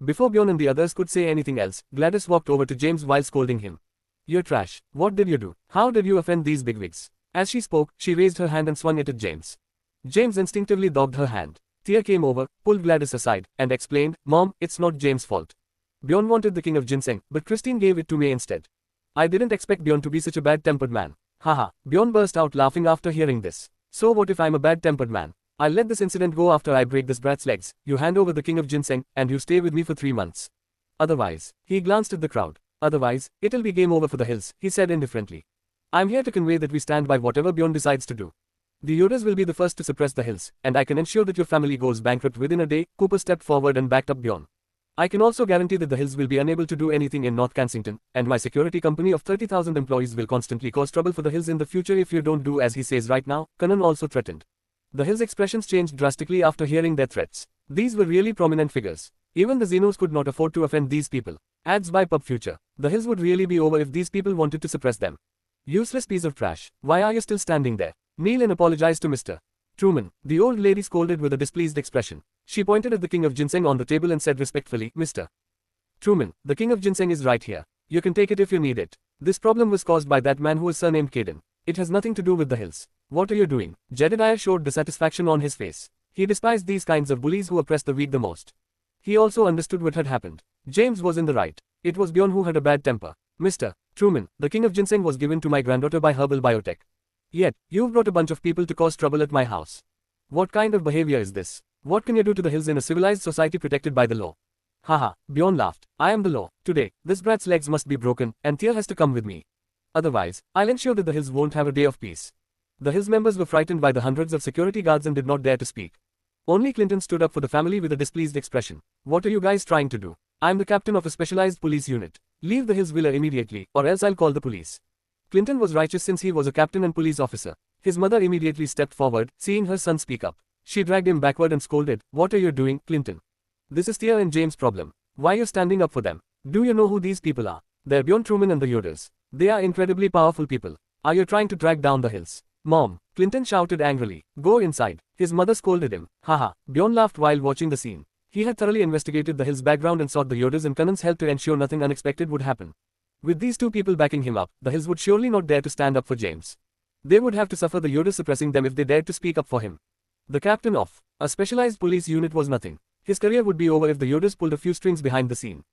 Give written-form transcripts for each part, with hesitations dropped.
Before Bjorn and the others could say anything else, Gladys walked over to James while scolding him. You're trash. What did you do? How did you offend these bigwigs? As she spoke, she raised her hand and swung it at James. James instinctively dogged her hand. Tia came over, pulled Gladys aside, and explained, Mom, it's not James' fault. Bjorn wanted the king of ginseng, but Christine gave it to me instead. I didn't expect Bjorn to be such a bad-tempered man. Haha, Bjorn burst out laughing after hearing this. So what if I'm a bad-tempered man? I'll let this incident go after I break this brat's legs, you hand over the king of ginseng, and you stay with me for 3 months. Otherwise, he glanced at the crowd. Otherwise, it'll be game over for the hills, he said indifferently. I'm here to convey that we stand by whatever Bjorn decides to do. The Yodas will be the first to suppress the hills, and I can ensure that your family goes bankrupt within a day. Cooper stepped forward and backed up Bjorn. I can also guarantee that the hills will be unable to do anything in North Kensington, and my security company of 30,000 employees will constantly cause trouble for the hills in the future if you don't do as he says right now, Kanan also threatened. The hills' expressions changed drastically after hearing their threats. These were really prominent figures. Even the Xenos could not afford to offend these people. Ads by Pub Future. The hills would really be over if these people wanted to suppress them. Useless piece of trash. Why are you still standing there? Kneel and apologize to Mr. Truman. The old lady scolded with a displeased expression. She pointed at the king of ginseng on the table and said respectfully, Mr. Truman, the king of ginseng is right here. You can take it if you need it. This problem was caused by that man who is surnamed Caden. It has nothing to do with the hills. What are you doing? Jedediah showed dissatisfaction on his face. He despised these kinds of bullies who oppress the weak the most. He also understood what had happened. James was in the right. It was Bjorn who had a bad temper. Mr. Truman, the king of ginseng was given to my granddaughter by Herbal Biotech. Yet, you've brought a bunch of people to cause trouble at my house. What kind of behavior is this? What can you do to the hills in a civilized society protected by the law? Haha, Bjorn laughed. I am the law. Today, this brat's legs must be broken, and Tia has to come with me. Otherwise, I'll ensure that the hills won't have a day of peace. The hills members were frightened by the hundreds of security guards and did not dare to speak. Only Clinton stood up for the family with a displeased expression. What are you guys trying to do? I'm the captain of a specialized police unit. Leave the hills villa immediately, or else I'll call the police. Clinton was righteous since he was a captain and police officer. His mother immediately stepped forward, seeing her son speak up. She dragged him backward and scolded, What are you doing, Clinton? This is Tia and James' problem. Why are you standing up for them? Do you know who these people are? They're Bjorn Truman and the Yodas. They are incredibly powerful people. Are you trying to drag down the hills? Mom, Clinton shouted angrily. Go inside. His mother scolded him. Haha, Bjorn laughed while watching the scene. He had thoroughly investigated the hills' background and sought the Yodas and Kanan's help to ensure nothing unexpected would happen. With these two people backing him up, the hills would surely not dare to stand up for James. They would have to suffer the Yodas suppressing them if they dared to speak up for him. The captain of a specialized police unit was nothing. His career would be over if the Yodas pulled a few strings behind the scene.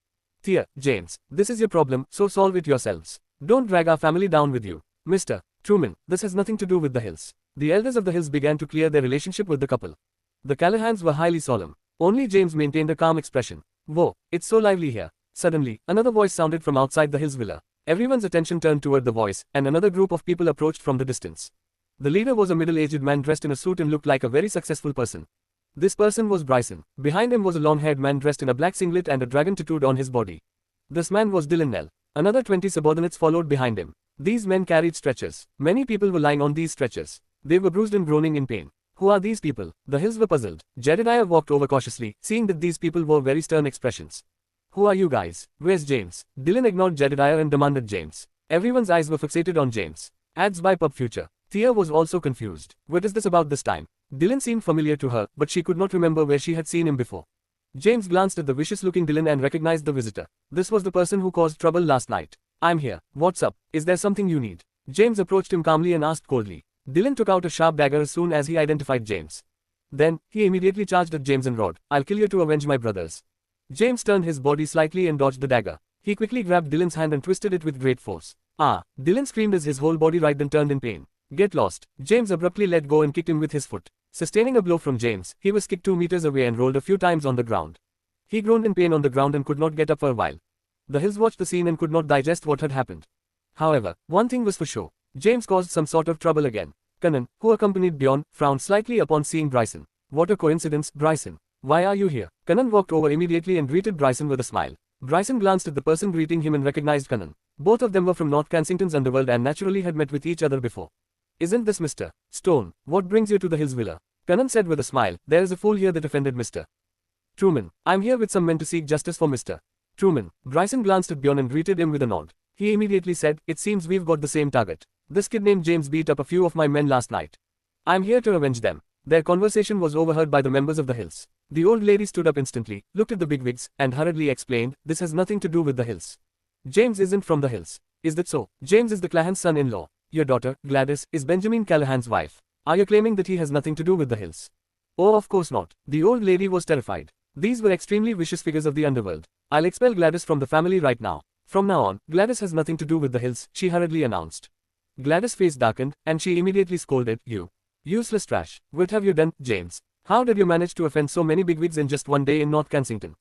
Tia, James, this is your problem, so solve it yourselves. Don't drag our family down with you. Mr. Truman, this has nothing to do with the hills. The elders of the hills began to clear their relationship with the couple. The Callahans were highly solemn. Only James maintained a calm expression. Whoa, it's so lively here. Suddenly, another voice sounded from outside the hills villa. Everyone's attention turned toward the voice, and another group of people approached from the distance. The leader was a middle-aged man dressed in a suit and looked like a very successful person. This person was Bryson. Behind him was a long-haired man dressed in a black singlet and a dragon tattooed on his body. This man was Dylan Nell. Another 20 subordinates followed behind him. These men carried stretchers. Many people were lying on these stretchers. They were bruised and groaning in pain. Who are these people? The hills were puzzled. Jedediah walked over cautiously, seeing that these people wore very stern expressions. Who are you guys? Where's James? Dylan ignored Jedediah and demanded James. Everyone's eyes were fixated on James. Ads by Pub Future. Tia was also confused. What is this about this time? Dylan seemed familiar to her, but she could not remember where she had seen him before. James glanced at the vicious-looking Dylan and recognized the visitor. This was the person who caused trouble last night. I'm here. What's up? Is there something you need? James approached him calmly and asked coldly. Dylan took out a sharp dagger as soon as he identified James. Then, he immediately charged at James and roared, I'll kill you to avenge my brothers. James turned his body slightly and dodged the dagger. He quickly grabbed Dylan's hand and twisted it with great force. Ah! Dylan screamed as his whole body writhed and turned in pain. Get lost. James abruptly let go and kicked him with his foot. Sustaining a blow from James, he was kicked 2 meters away and rolled a few times on the ground. He groaned in pain on the ground and could not get up for a while. The hills watched the scene and could not digest what had happened. However, one thing was for sure. James caused some sort of trouble again. Kanan, who accompanied Bjorn, frowned slightly upon seeing Bryson. What a coincidence, Bryson. Why are you here? Kanan walked over immediately and greeted Bryson with a smile. Bryson glanced at the person greeting him and recognized Kanan. Both of them were from North Kensington's underworld and naturally had met with each other before. Isn't this Mr. Stone? What brings you to the hills villa? Kanan said with a smile. There is a fool here that offended Mr. Truman. I'm here with some men to seek justice for Mr. Truman. Bryson glanced at Bjorn and greeted him with a nod. He immediately said, It seems we've got the same target. This kid named James beat up a few of my men last night. I'm here to avenge them. Their conversation was overheard by the members of the Hills. The old lady stood up instantly, looked at the bigwigs, and hurriedly explained, "This has nothing to do with the Hills. James isn't from the Hills. Is that so? James is the Callahan's son-in-law. Your daughter, Gladys, is Benjamin Callahan's wife. Are you claiming that he has nothing to do with the Hills?" "Oh, of course not." The old lady was terrified. These were extremely vicious figures of the underworld. "I'll expel Gladys from the family right now. From now on, Gladys has nothing to do with the Hills," she hurriedly announced. Gladys' face darkened, and she immediately scolded, "You useless trash. What have you done, James? How did you manage to offend so many bigwigs in just one day in North Kensington?"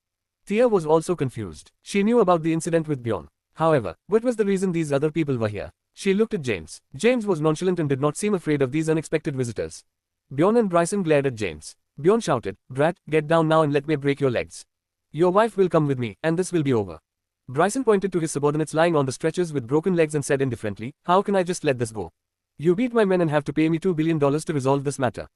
Thea was also confused. She knew about the incident with Bjorn. However, what was the reason these other people were here? She looked at James. James was nonchalant and did not seem afraid of these unexpected visitors. Bjorn and Bryson glared at James. Bjorn shouted, "Brat, get down now and let me break your legs. Your wife will come with me, and this will be over." Bryson pointed to his subordinates lying on the stretchers with broken legs and said indifferently, "How can I just let this go? You beat my men and have to pay me $2 billion to resolve this matter.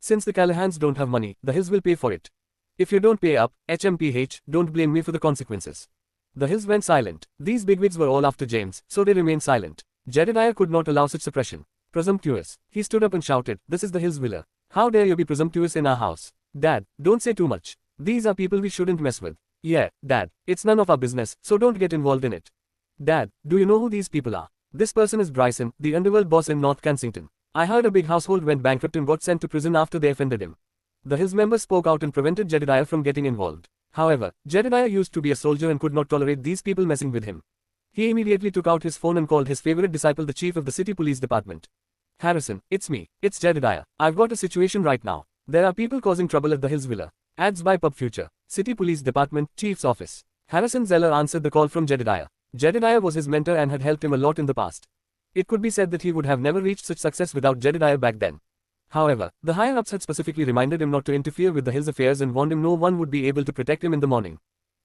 Since the Callahans don't have money, the Hills will pay for it. If you don't pay up, HMPH, don't blame me for the consequences." The Hills went silent. These bigwigs were all after James, so they remained silent. Jedediah could not allow such suppression. "Presumptuous." He stood up and shouted, "This is the Hills villa. How dare you be presumptuous in our house? Dad, don't say too much. These are people we shouldn't mess with." "Yeah, Dad, it's none of our business, so don't get involved in it." "Dad, do you know who these people are? This person is Bryson, the underworld boss in North Kensington. I heard a big household went bankrupt and got sent to prison after they offended him." The Hills members spoke out and prevented Jedediah from getting involved. However, Jedediah used to be a soldier and could not tolerate these people messing with him. He immediately took out his phone and called his favorite disciple, the chief of the city police department. "Harrison, it's me. It's Jedediah. I've got a situation right now. There are people causing trouble at the Hills villa." Ads by Pub Future. City Police Department, Chief's Office. Harrison Zeller answered the call from Jedediah. Jedediah was his mentor and had helped him a lot in the past. It could be said that he would have never reached such success without Jedediah back then. However, the higher-ups had specifically reminded him not to interfere with the Hills affairs and warned him no one would be able to protect him in the morning.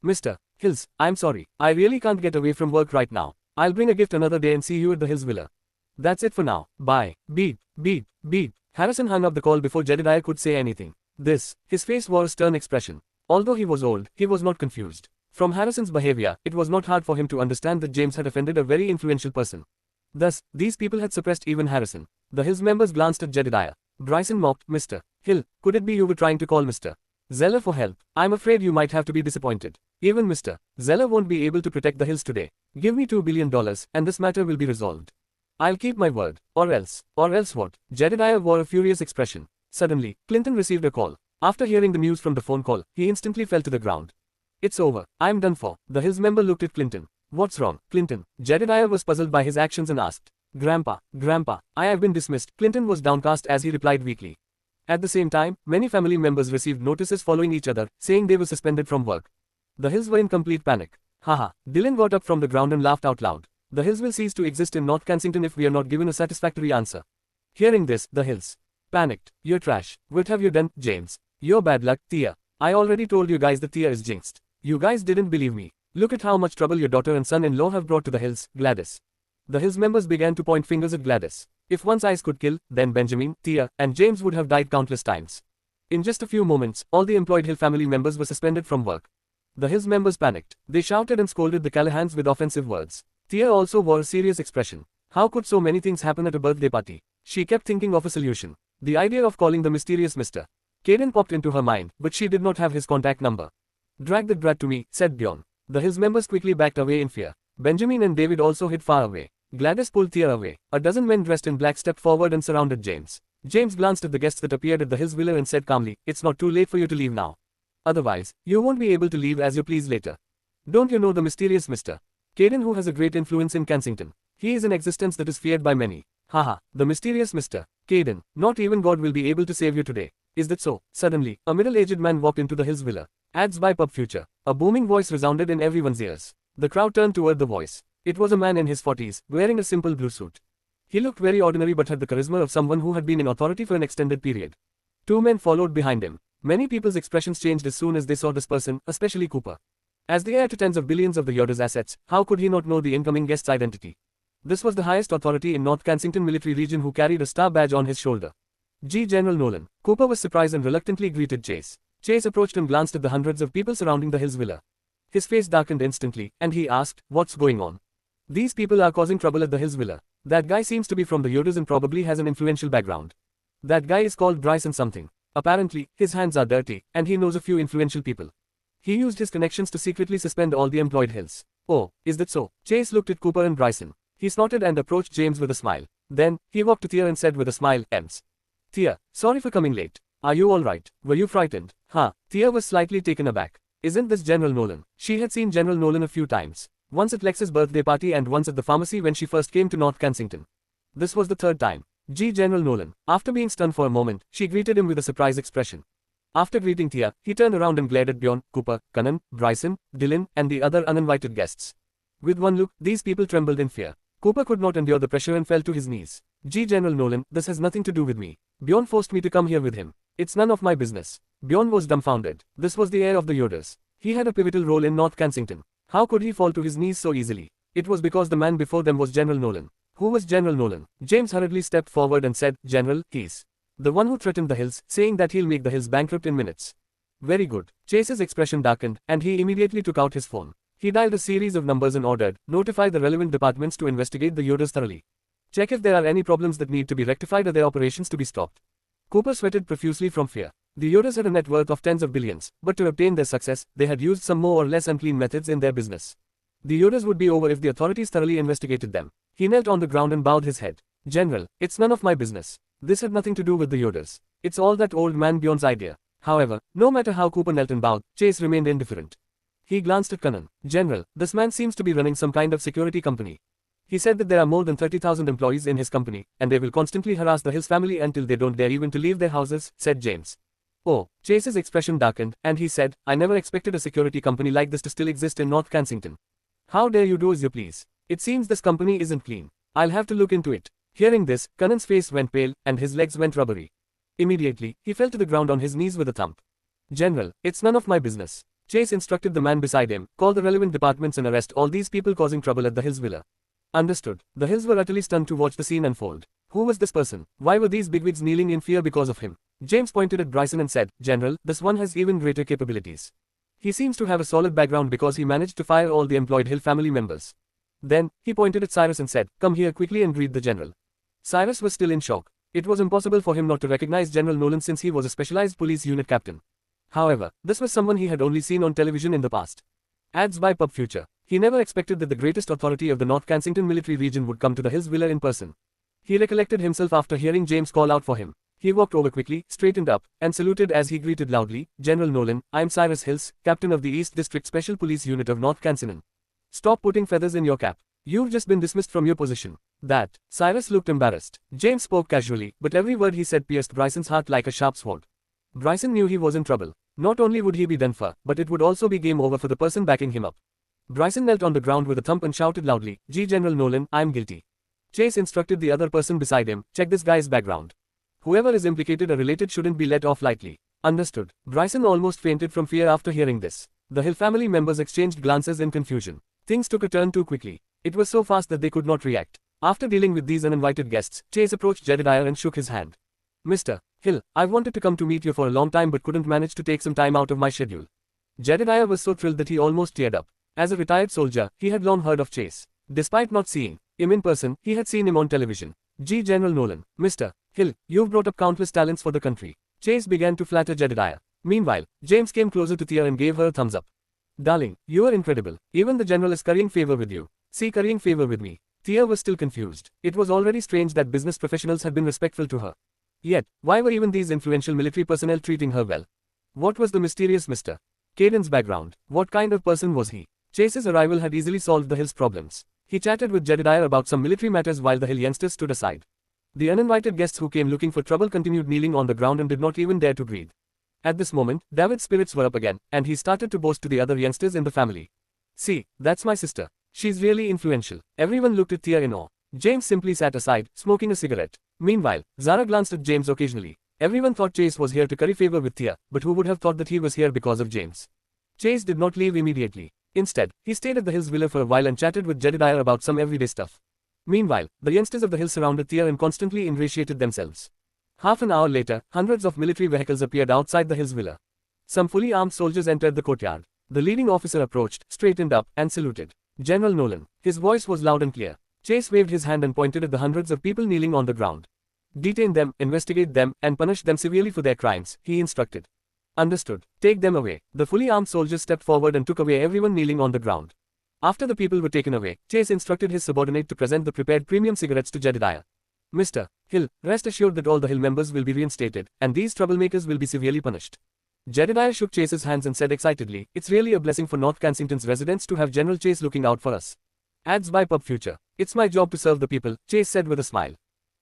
"Mr. Hills, I'm sorry. I really can't get away from work right now. I'll bring a gift another day and see you at the Hills villa. That's it for now. Bye." Beep, beep, beep. Harrison hung up the call before Jedediah could say anything. His face wore a stern expression. Although he was old, he was not confused. From Harrison's behavior, it was not hard for him to understand that James had offended a very influential person. Thus, these people had suppressed even Harrison. The Hills members glanced at Jedediah. Bryson mocked, "Mr. Hill, could it be you were trying to call Mr. Zeller for help? I'm afraid you might have to be disappointed. Even Mr. Zeller won't be able to protect the Hills today. Give me $2 billion, and this matter will be resolved. I'll keep my word. Or else what?" Jedediah wore a furious expression. Suddenly, Clinton received a call. After hearing the news from the phone call, he instantly fell to the ground. "It's over. I'm done for." The Hills member looked at Clinton. "What's wrong, Clinton?" Jedediah was puzzled by his actions and asked. Grandpa, I have been dismissed." Clinton was downcast as he replied weakly. At the same time, many family members received notices following each other, saying they were suspended from work. The Hills were in complete panic. "Haha." Dylan got up from the ground and laughed out loud. "The Hills will cease to exist in North Kensington if we are not given a satisfactory answer." Hearing this, the Hills panicked. "You're trash. What have you done, James? You're bad luck, Thea. I already told you guys that Thea is jinxed. You guys didn't believe me. Look at how much trouble your daughter and son-in-law have brought to the Hills, Gladys." The Hills members began to point fingers at Gladys. If one's eyes could kill, then Benjamin, Thea, and James would have died countless times. In just a few moments, all the employed Hill family members were suspended from work. The Hills members panicked. They shouted and scolded the Callahans with offensive words. Thea also wore a serious expression. How could so many things happen at a birthday party? She kept thinking of a solution. The idea of calling the mysterious Mr. Caden popped into her mind, but she did not have his contact number. "Drag that brat to me," said Bjorn. The Hills members quickly backed away in fear. Benjamin and David also hid far away. Gladys pulled Thea away. A dozen men dressed in black stepped forward and surrounded James. James glanced at the guests that appeared at the Hills villa and said calmly, "It's not too late for you to leave now. Otherwise, you won't be able to leave as you please later. Don't you know the mysterious Mr. Caden, who has a great influence in Kensington? He is an existence that is feared by many. Haha, the mysterious Mr. Caden. Not even God will be able to save you today. Is that so?" Suddenly, a middle-aged man walked into the Hills villa. Ads by Pub Future. A booming voice resounded in everyone's ears. The crowd turned toward the voice. It was a man in his 40s, wearing a simple blue suit. He looked very ordinary but had the charisma of someone who had been in authority for an extended period. Two men followed behind him. Many people's expressions changed as soon as they saw this person, especially Cooper. As the heir to tens of billions of the Yoda's assets, how could he not know the incoming guest's identity? This was the highest authority in North Kensington military region who carried a star badge on his shoulder. General Nolan. Cooper was surprised and reluctantly greeted Chase. Chase approached and glanced at the hundreds of people surrounding the Hills villa. His face darkened instantly, and he asked, "What's going on?" "These people are causing trouble at the Hills villa. That guy seems to be from the Yodas and probably has an influential background. That guy is called Bryson something. Apparently, his hands are dirty, and he knows a few influential people. He used his connections to secretly suspend all the employed Hills. Oh, is that so? Chase looked at Cooper and Bryson. He snorted and approached James with a smile. Then, he walked to Thea and said with a smile, "Ems. Thea, sorry for coming late. Are you alright? Were you frightened?" Huh? Thea was slightly taken aback. Isn't this General Nolan? She had seen General Nolan a few times. Once at Lex's birthday party and once at the pharmacy when she first came to North Kensington. This was the third time. General Nolan. After being stunned for a moment, she greeted him with a surprised expression. After greeting Thea, he turned around and glared at Bjorn, Cooper, Kanan, Bryson, Dylan, and the other uninvited guests. With one look, these people trembled in fear. Cooper could not endure the pressure and fell to his knees. General Nolan, this has nothing to do with me. Bjorn forced me to come here with him. It's none of my business. Bjorn was dumbfounded. This was the heir of the Yodas. He had a pivotal role in North Kensington. How could he fall to his knees so easily? It was because the man before them was General Nolan. Who was General Nolan? James hurriedly stepped forward and said, "General, he's the one who threatened the Hills, saying that he'll make the Hills bankrupt in minutes." Very good. Chase's expression darkened, and he immediately took out his phone. He dialed a series of numbers and ordered, "Notify the relevant departments to investigate the Yodas thoroughly. Check if there are any problems that need to be rectified or their operations to be stopped." Cooper sweated profusely from fear. The Yodas had a net worth of tens of billions, but to obtain their success, they had used some more or less unclean methods in their business. The Yodas would be over if the authorities thoroughly investigated them. He knelt on the ground and bowed his head. "General, it's none of my business. This had nothing to do with the Yodas. It's all that old man Bjorn's idea." However, no matter how Cooper knelt and bowed, Chase remained indifferent. He glanced at Kanan. "General, this man seems to be running some kind of security company. He said that there are more than 30,000 employees in his company, and they will constantly harass the Hills family until they don't dare even to leave their houses," said James. Oh, Chase's expression darkened, and he said, "I never expected a security company like this to still exist in North Kensington. How dare you do as you please? It seems this company isn't clean. I'll have to look into it." Hearing this, Kanan's face went pale, and his legs went rubbery. Immediately, he fell to the ground on his knees with a thump. "General, it's none of my business." Chase instructed the man beside him, "Call the relevant departments and arrest all these people causing trouble at the Hills villa." Understood. The Hills were utterly stunned to watch the scene unfold. Who was this person? Why were these bigwigs kneeling in fear because of him? James pointed at Bryson and said, "General, this one has even greater capabilities. He seems to have a solid background because he managed to fire all the employed Hill family members." Then, he pointed at Cyrus and said, "Come here quickly and greet the general." Cyrus was still in shock. It was impossible for him not to recognize General Nolan since he was a specialized police unit captain. However, this was someone he had only seen on television in the past. Ads by Pub Future. He never expected that the greatest authority of the North Kensington military region would come to the Hills villa in person. He recollected himself after hearing James call out for him. He walked over quickly, straightened up, and saluted as he greeted loudly, "General Nolan, I'm Cyrus Hills, captain of the East District Special Police Unit of North Kensington. Stop putting feathers in your cap. You've just been dismissed from your position." That. Cyrus looked embarrassed. James spoke casually, but every word he said pierced Bryson's heart like a sharp sword. Bryson knew he was in trouble. Not only would he be done for, but it would also be game over for the person backing him up. Bryson knelt on the ground with a thump and shouted loudly, General Nolan, I'm guilty." Chase instructed the other person beside him, "Check this guy's background. Whoever is implicated or related shouldn't be let off lightly." Understood. Bryson almost fainted from fear after hearing this. The Hill family members exchanged glances in confusion. Things took a turn too quickly. It was so fast that they could not react. After dealing with these uninvited guests, Chase approached Jedediah and shook his hand. "Mr. Hill, I've wanted to come to meet you for a long time but couldn't manage to take some time out of my schedule." Jedediah was so thrilled that he almost teared up. As a retired soldier, he had long heard of Chase. Despite not seeing him in person, he had seen him on television. General Nolan, "Mr. Hill, you've brought up countless talents for the country." Chase began to flatter Jedediah. Meanwhile, James came closer to Thea and gave her a thumbs up. "Darling, you are incredible. Even the general is currying favor with you. See, currying favor with me." Thea was still confused. It was already strange that business professionals had been respectful to her. Yet, why were even these influential military personnel treating her well? What was the mysterious Mr. Caden's background? What kind of person was he? Chase's arrival had easily solved the Hill's problems. He chatted with Jedediah about some military matters while the Hill youngsters stood aside. The uninvited guests who came looking for trouble continued kneeling on the ground and did not even dare to breathe. At this moment, David's spirits were up again, and he started to boast to the other youngsters in the family. "See, that's my sister. She's really influential." Everyone looked at Thea in awe. James simply sat aside, smoking a cigarette. Meanwhile, Zara glanced at James occasionally. Everyone thought Chase was here to curry favor with Thea, but who would have thought that he was here because of James? Chase did not leave immediately. Instead, he stayed at the Hills villa for a while and chatted with Jedediah about some everyday stuff. Meanwhile, the youngsters of the Hills surrounded Thea and constantly ingratiated themselves. Half an hour later, hundreds of military vehicles appeared outside the Hills villa. Some fully armed soldiers entered the courtyard. The leading officer approached, straightened up, and saluted. "General Nolan." His voice was loud and clear. Chase waved his hand and pointed at the hundreds of people kneeling on the ground. Detain them, investigate them, and punish them severely for their crimes, he instructed. Understood. Take them away. The fully armed soldiers stepped forward and took away everyone kneeling on the ground. After the people were taken away, Chase instructed his subordinate to present the prepared premium cigarettes to Jedediah. Mr. Hill, rest assured that all the Hill members will be reinstated, and these troublemakers will be severely punished. Jedediah shook Chase's hands and said excitedly, "It's really a blessing for North Kensington's residents to have General Chase looking out for us." Ads by Pub Future. "It's my job to serve the people," Chase said with a smile.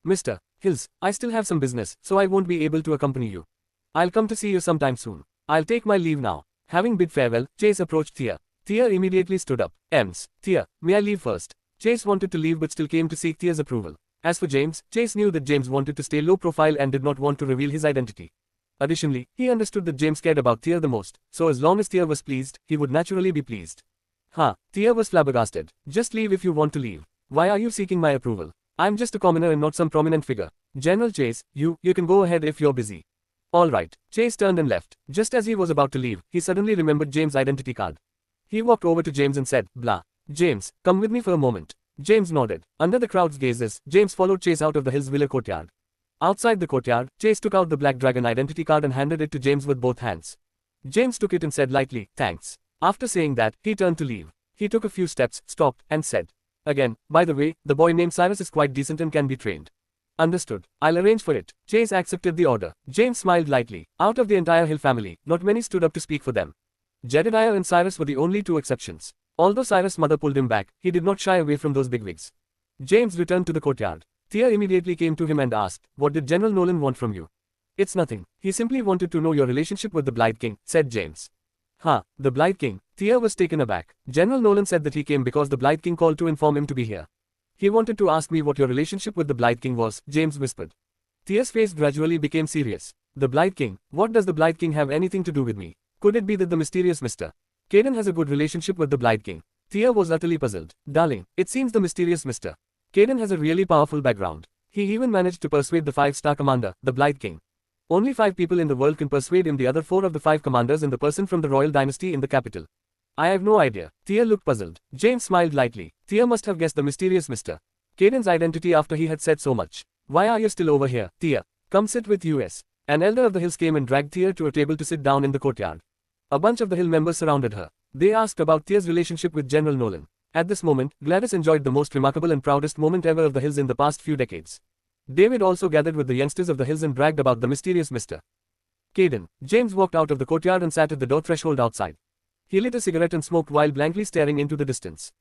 "Mr. Hills, I still have some business, so I won't be able to accompany you. I'll come to see you sometime soon. I'll take my leave now." Having bid farewell, Chase approached Thea. Thea immediately stood up. "Thea, may I leave first?" Chase wanted to leave but still came to seek Thea's approval. As for James, Chase knew that James wanted to stay low profile and did not want to reveal his identity. Additionally, he understood that James cared about Thea the most, so as long as Thea was pleased, he would naturally be pleased. Thea was flabbergasted. "Just leave if you want to leave. Why are you seeking my approval? I'm just a commoner and not some prominent figure. General Chase, you can go ahead if you're busy." "Alright." Chase turned and left. Just as he was about to leave, he suddenly remembered James' identity card. He walked over to James and said, "Blah. James, come with me for a moment." James nodded. Under the crowd's gazes, James followed Chase out of the Hills Villa courtyard. Outside the courtyard, Chase took out the Black Dragon identity card and handed it to James with both hands. James took it and said lightly, "Thanks." After saying that, he turned to leave. He took a few steps, stopped, and said, "Again, by the way, the boy named Cyrus is quite decent and can be trained." "Understood. I'll arrange for it." Chase accepted the order. James smiled lightly. Out of the entire Hill family, not many stood up to speak for them. Jedediah and Cyrus were the only two exceptions. Although Cyrus' mother pulled him back, he did not shy away from those bigwigs. James returned to the courtyard. Thea immediately came to him and asked, "What did General Nolan want from you?" "It's nothing. He simply wanted to know your relationship with the Blight King," said James. The Blight King?" Thea was taken aback. "General Nolan said that he came because the Blight King called to inform him to be here." "He wanted to ask me what your relationship with the Blight King was," James whispered. Thea's face gradually became serious. "The Blight King? What does the Blight King have anything to do with me? Could it be that the mysterious Mr. Caden has a good relationship with the Blight King?" Thea was utterly puzzled. "Darling, it seems the mysterious Mr. Caden has a really powerful background. He even managed to persuade the 5-star commander, the Blight King. Only 5 people in the world can persuade him, the other 4 of the 5 commanders and the person from the royal dynasty in the capital. I have no idea." Thea looked puzzled. James smiled lightly. Thea must have guessed the mysterious Mr. Caden's identity after he had said so much. "Why are you still over here, Thea? Come sit with us." An elder of the Hills came and dragged Thea to a table to sit down in the courtyard. A bunch of the Hill members surrounded her. They asked about Thea's relationship with General Nolan. At this moment, Gladys enjoyed the most remarkable and proudest moment ever of the Hills in the past few decades. David also gathered with the youngsters of the Hills and bragged about the mysterious Mr. Caden. James walked out of the courtyard and sat at the door threshold outside. He lit a cigarette and smoked while blankly staring into the distance.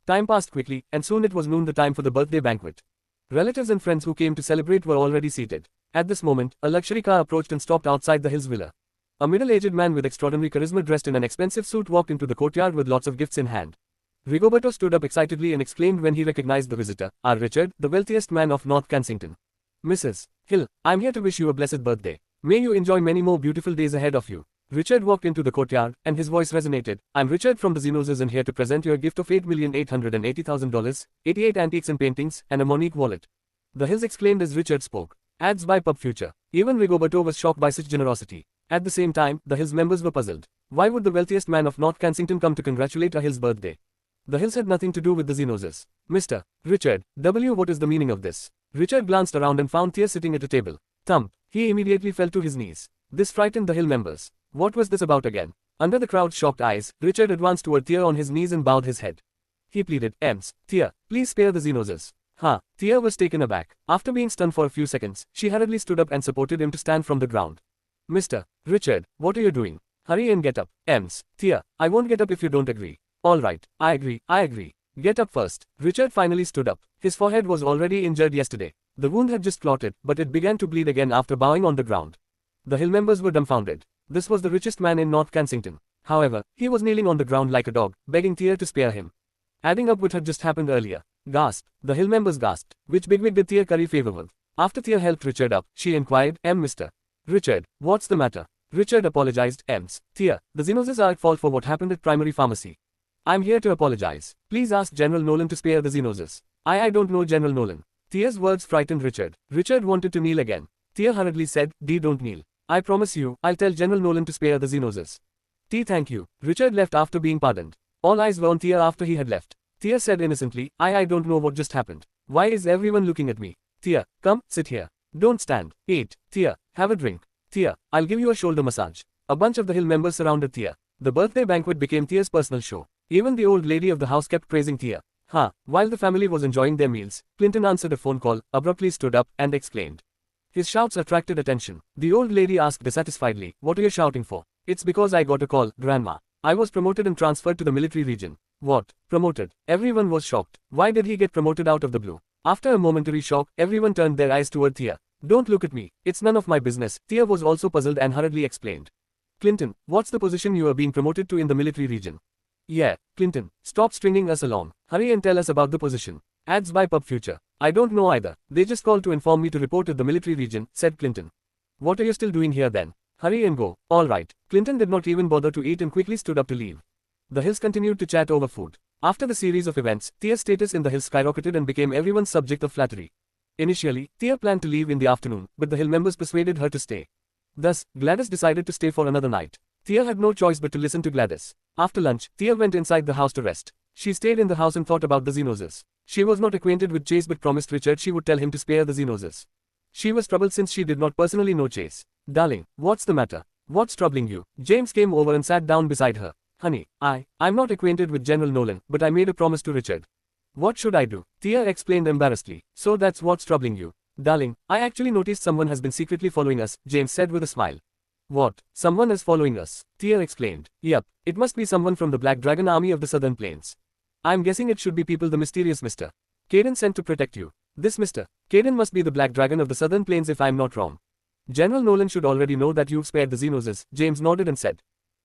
Time passed quickly, and soon it was noon, the time for the birthday banquet. Relatives and friends who came to celebrate were already seated. At this moment, a luxury car approached and stopped outside the Hills villa. A middle-aged man with extraordinary charisma dressed in an expensive suit walked into the courtyard with lots of gifts in hand. Rigoberto stood up excitedly and exclaimed when he recognized the visitor, "Our Richard, the wealthiest man of North Kensington. Mrs. Hill, I'm here to wish you a blessed birthday. May you enjoy many more beautiful days ahead of you." Richard walked into the courtyard, and his voice resonated. "I'm Richard from the Xenoses and here to present you a gift of $8,880,000, 88 antiques and paintings, and a Monique wallet." The Hills exclaimed as Richard spoke. Ads by Pub Future. Even Rigoberto was shocked by such generosity. At the same time, the Hills members were puzzled. Why would the wealthiest man of North Kensington come to congratulate a Hill's birthday? The Hills had nothing to do with the Xenoses. "Mr. Richard W., what is the meaning of this?" Richard glanced around and found Thea sitting at a table. Thump. He immediately fell to his knees. This frightened the Hill members. What was this about again? Under the crowd's shocked eyes, Richard advanced toward Thea on his knees and bowed his head. He pleaded, "Thea, please spare the Xenoses." Thea was taken aback. After being stunned for a few seconds, she hurriedly stood up and supported him to stand from the ground. "Mr. Richard, what are you doing? Hurry and get up." "Thea, I won't get up if you don't agree." "Alright, I agree. Get up first." Richard finally stood up. His forehead was already injured yesterday. The wound had just clotted, but it began to bleed again after bowing on the ground. The Hill members were dumbfounded. This was the richest man in North Kensington. However, he was kneeling on the ground like a dog, begging Thea to spare him. Adding up what had just happened earlier. Gasped. The Hill members gasped. Which bigwig did Thea curry favor with? After Thea helped Richard up, she inquired, Mr. Richard, what's the matter?" Richard apologized. "Thea, the Xenoses are at fault for what happened at Primary Pharmacy. I'm here to apologize. Please ask General Nolan to spare the Xenoses." I don't know General Nolan." Thea's words frightened Richard. Richard wanted to kneel again. Thea hurriedly said, Don't kneel. I promise you, I'll tell General Nolan to spare the Xenoses." Thank you." Richard left after being pardoned. All eyes were on Thea after he had left. Thea said innocently, I don't know what just happened. Why is everyone looking at me? Thea, come, sit here. Don't stand. 8. Thea, have a drink. Thea, I'll give you a shoulder massage. A bunch of the Hill members surrounded Thea. The birthday banquet became Thea's personal show. Even the old lady of the house kept praising Thea. While the family was enjoying their meals, Clinton answered a phone call, abruptly stood up, and exclaimed. His shouts attracted attention. The old lady asked dissatisfiedly, "What are you shouting for?" "It's because I got a call, Grandma. I was promoted and transferred to the military region." "What? Promoted?" Everyone was shocked. Why did he get promoted out of the blue? After a momentary shock, everyone turned their eyes toward Thea. "Don't look at me. It's none of my business." Thea was also puzzled and hurriedly explained. "Clinton, what's the position you are being promoted to in the military region?" "Yeah, Clinton, stop stringing us along. Hurry and tell us about the position." Ads by Pub Future. "I don't know either. They just called to inform me to report at the military region," said Clinton. "What are you still doing here then? Hurry and go." "All right." Clinton did not even bother to eat and quickly stood up to leave. The Hills continued to chat over food. After the series of events, Thea's status in the Hills skyrocketed and became everyone's subject of flattery. Initially, Thea planned to leave in the afternoon, but the Hill members persuaded her to stay. Thus, Gladys decided to stay for another night. Thea had no choice but to listen to Gladys. After lunch, Thea went inside the house to rest. She stayed in the house and thought about the Xenoses. She was not acquainted with Chase but promised Richard she would tell him to spare the Xenoses. She was troubled since she did not personally know Chase. "Darling, what's the matter? What's troubling you?" James came over and sat down beside her. "Honey, I'm not acquainted with General Nolan, but I made a promise to Richard." "What should I do?" Thea explained embarrassedly. "So that's what's troubling you." "Darling, I actually noticed someone has been secretly following us," James said with a smile. "What? Someone is following us?" Thea exclaimed. "Yup, it must be someone from the Black Dragon Army of the Southern Plains. I'm guessing it should be people the mysterious Mr. Caden sent to protect you. This Mr. Caden must be the Black Dragon of the Southern Plains if I'm not wrong. General Nolan should already know that you've spared the Xenoses." James nodded and said.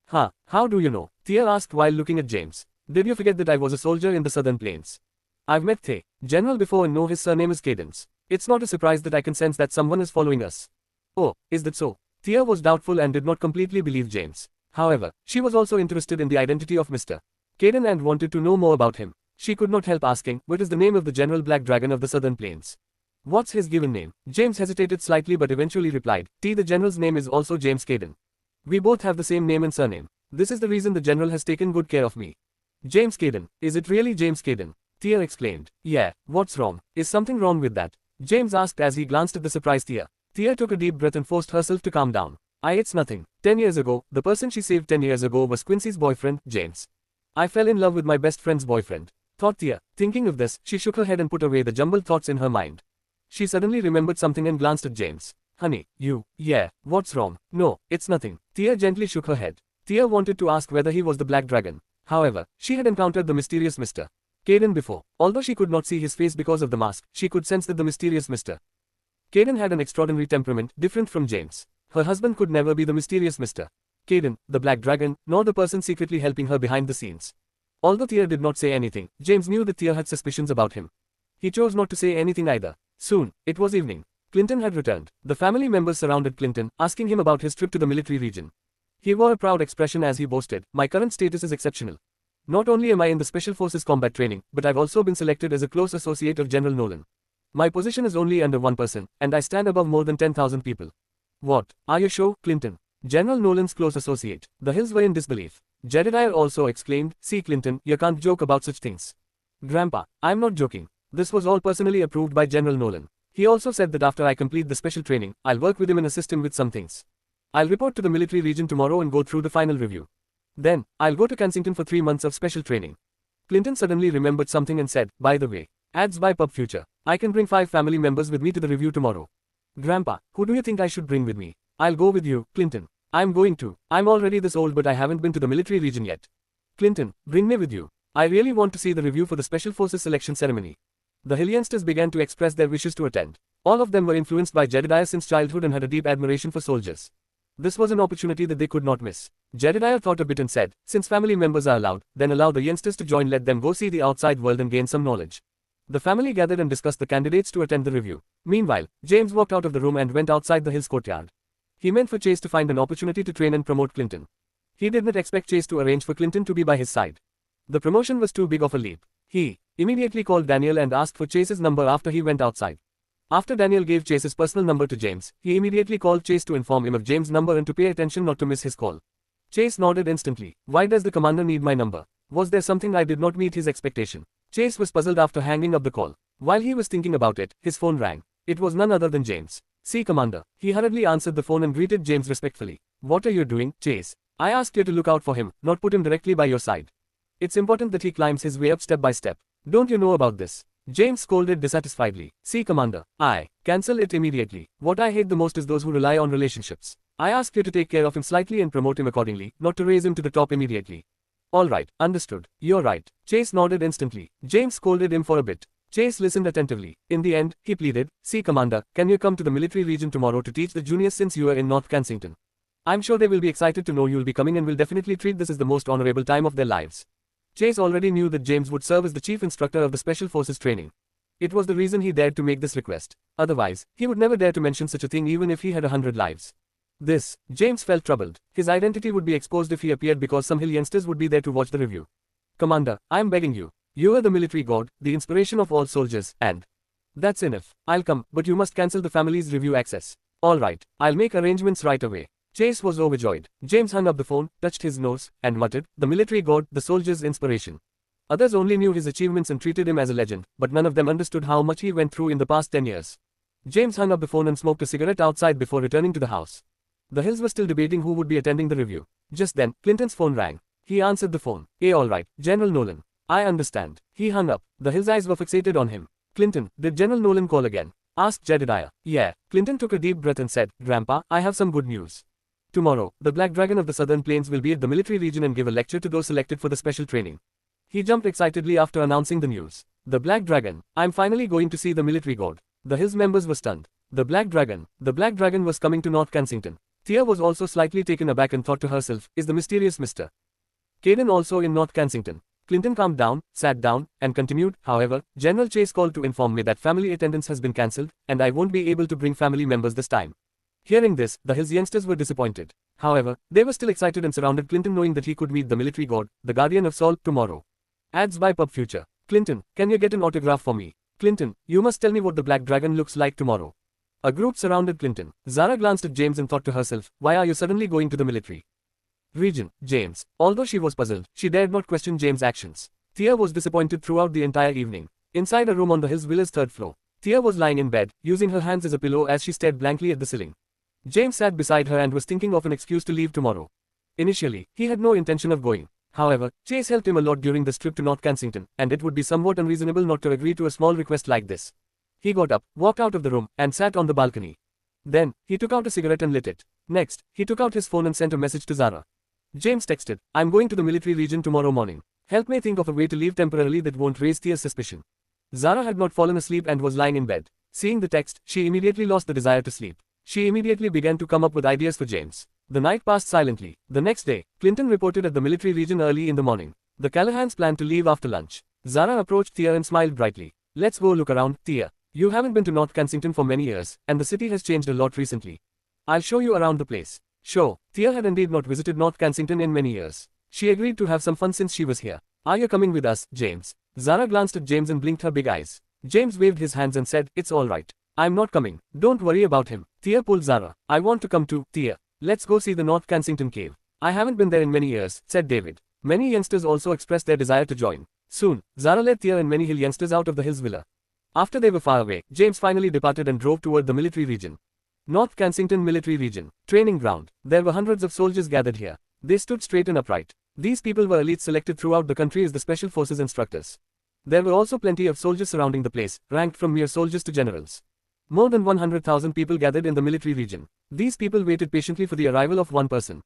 How do you know?" Thea asked while looking at James. "Did you forget that I was a soldier in the Southern Plains? I've met the General before and know his surname is Cadence. It's not a surprise that I can sense that someone is following us." "Oh, is that so?" Thea was doubtful and did not completely believe James. However, she was also interested in the identity of Mr. Caden and wanted to know more about him. She could not help asking, "What is the name of the General Black Dragon of the Southern Plains?" "What's his given name?" James hesitated slightly but eventually replied, "The General's name is also James Caden. We both have the same name and surname. This is the reason the General has taken good care of me." "James Caden, is it really James Caden?" Thea exclaimed. "Yeah, what's wrong? Is something wrong with that?" James asked as he glanced at the surprised Thea. Thea took a deep breath and forced herself to calm down. It's nothing. 10 years ago, the person she saved 10 years ago was Quincy's boyfriend, James. I fell in love with my best friend's boyfriend," thought Thea. Thinking of this, she shook her head and put away the jumbled thoughts in her mind. She suddenly remembered something and glanced at James. "Honey, what's wrong?" "No, it's nothing." Thea gently shook her head. Thea wanted to ask whether he was the Black Dragon. However, she had encountered the mysterious Mr. Caden before. Although she could not see his face because of the mask, she could sense that the mysterious Mr. Caden had an extraordinary temperament, different from James. Her husband could never be the mysterious Mr. Caden, the Black Dragon, nor the person secretly helping her behind the scenes. Although Thea did not say anything, James knew that Thea had suspicions about him. He chose not to say anything either. Soon, it was evening. Clinton had returned. The family members surrounded Clinton, asking him about his trip to the military region. He wore a proud expression as he boasted, "My current status is exceptional. Not only am I in the Special Forces combat training, but I've also been selected as a close associate of General Nolan. My position is only under one person, and I stand above more than 10,000 people." "What? Are you sure, Clinton? General Nolan's close associate?" The Hills were in disbelief. Jedediah also exclaimed, "See Clinton, you can't joke about such things." "Grandpa, I'm not joking. This was all personally approved by General Nolan. He also said that after I complete the special training, I'll work with him and assist him with some things. I'll report to the military region tomorrow and go through the final review. Then, I'll go to Kensington for 3 months of special training." Clinton suddenly remembered something and said, "By the way, ads by Pub Future. I can bring 5 family members with me to the review tomorrow." "Grandpa, who do you think I should bring with me?" "I'll go with you, Clinton. I'm going to. I'm already this old but I haven't been to the military region yet." "Clinton, bring me with you. I really want to see the review for the Special Forces selection ceremony." The Hill youngsters began to express their wishes to attend. All of them were influenced by Jedediah since childhood and had a deep admiration for soldiers. This was an opportunity that they could not miss. Jedediah thought a bit and said, "Since family members are allowed, then allow the youngsters to join, let them go see the outside world and gain some knowledge." The family gathered and discussed the candidates to attend the review. Meanwhile, James walked out of the room and went outside the Hills courtyard. He meant for Chase to find an opportunity to train and promote Clinton. He did not expect Chase to arrange for Clinton to be by his side. The promotion was too big of a leap. He immediately called Daniel and asked for Chase's number after he went outside. After Daniel gave Chase's personal number to James, he immediately called Chase to inform him of James' number and to pay attention not to miss his call. Chase nodded instantly. "Why does the commander need my number? Was there something I did not meet his expectation?" Chase was puzzled after hanging up the call. While he was thinking about it, his phone rang. It was none other than James. See, Commander. He hurriedly answered the phone and greeted James respectfully. What are you doing, Chase? I asked you to look out for him, not put him directly by your side. It's important that he climbs his way up step by step. Don't you know about this? James scolded dissatisfiedly. See, Commander. Cancel it immediately. What I hate the most is those who rely on relationships. I asked you to take care of him slightly and promote him accordingly, not to raise him to the top immediately. Alright, understood. You're right. Chase nodded instantly. James scolded him for a bit. Chase listened attentively. In the end, he pleaded, See, Commander, can you come to the military region tomorrow to teach the juniors since you are in North Kensington? I'm sure they will be excited to know you'll be coming and will definitely treat this as the most honorable time of their lives. Chase already knew that James would serve as the chief instructor of the Special Forces training. It was the reason he dared to make this request. Otherwise, he would never dare to mention such a thing even if he had 100 lives. James felt troubled. His identity would be exposed if he appeared because some hill youngsters would be there to watch the review. Commander, I'm begging you. You are the military god, the inspiration of all soldiers, and that's enough. I'll come, but you must cancel the family's review access. Alright, I'll make arrangements right away. Chase was overjoyed. James hung up the phone, touched his nose, and muttered, the military god, the soldier's inspiration. Others only knew his achievements and treated him as a legend, but none of them understood how much he went through in the past 10 years. James hung up the phone and smoked a cigarette outside before returning to the house. The Hills were still debating who would be attending the review. Just then, Clinton's phone rang. He answered the phone. Alright, General Nolan. I understand. He hung up. The Hills' eyes were fixated on him. Clinton, did General Nolan call again? Asked Jedediah. Yeah. Clinton took a deep breath and said, Grandpa, I have some good news. Tomorrow, the Black Dragon of the Southern Plains will be at the military region and give a lecture to those selected for the special training. He jumped excitedly after announcing the news. The Black Dragon. I'm finally going to see the military god. The Hills members were stunned. The Black Dragon. The Black Dragon was coming to North Kensington. Thea was also slightly taken aback and thought to herself, is the mysterious Mr. Caden also in North Kensington? Clinton calmed down, sat down, and continued, however, General Chase called to inform me that family attendance has been cancelled, and I won't be able to bring family members this time. Hearing this, the Hills youngsters were disappointed. However, they were still excited and surrounded Clinton knowing that he could meet the military god, the guardian of Saul, tomorrow. Ads by Pub Future. Clinton, can you get an autograph for me? Clinton, you must tell me what the Black Dragon looks like tomorrow. A group surrounded Clinton. Zara glanced at James and thought to herself, why are you suddenly going to the military region, James? Although she was puzzled, she dared not question James' actions. Thea was disappointed throughout the entire evening. Inside a room on the Hills Villa's third floor, Thea was lying in bed, using her hands as a pillow as she stared blankly at the ceiling. James sat beside her and was thinking of an excuse to leave tomorrow. Initially, he had no intention of going. However, Chase helped him a lot during this trip to North Kensington, and it would be somewhat unreasonable not to agree to a small request like this. He got up, walked out of the room, and sat on the balcony. Then, he took out a cigarette and lit it. Next, he took out his phone and sent a message to Zara. James texted, I'm going to the military region tomorrow morning. Help me think of a way to leave temporarily that won't raise Thea's suspicion. Zara had not fallen asleep and was lying in bed. Seeing the text, she immediately lost the desire to sleep. She immediately began to come up with ideas for James. The night passed silently. The next day, Clinton reported at the military region early in the morning. The Callahans planned to leave after lunch. Zara approached Thea and smiled brightly. Let's go look around, Thea. You haven't been to North Kensington for many years, and the city has changed a lot recently. I'll show you around the place. Sure, Thea had indeed not visited North Kensington in many years. She agreed to have some fun since she was here. Are you coming with us, James? Zara glanced at James and blinked her big eyes. James waved his hands and said, It's all right. I'm not coming. Don't worry about him. Thea pulled Zara. I want to come too, Thea. Let's go see the North Kensington cave. I haven't been there in many years, said David. Many youngsters also expressed their desire to join. Soon, Zara led Thea and many hill youngsters out of the Hills villa. After they were far away, James finally departed and drove toward the military region. North Kensington Military Region. Training ground. There were hundreds of soldiers gathered here. They stood straight and upright. These people were elites selected throughout the country as the Special Forces instructors. There were also plenty of soldiers surrounding the place, ranked from mere soldiers to generals. More than 100,000 people gathered in the military region. These people waited patiently for the arrival of one person.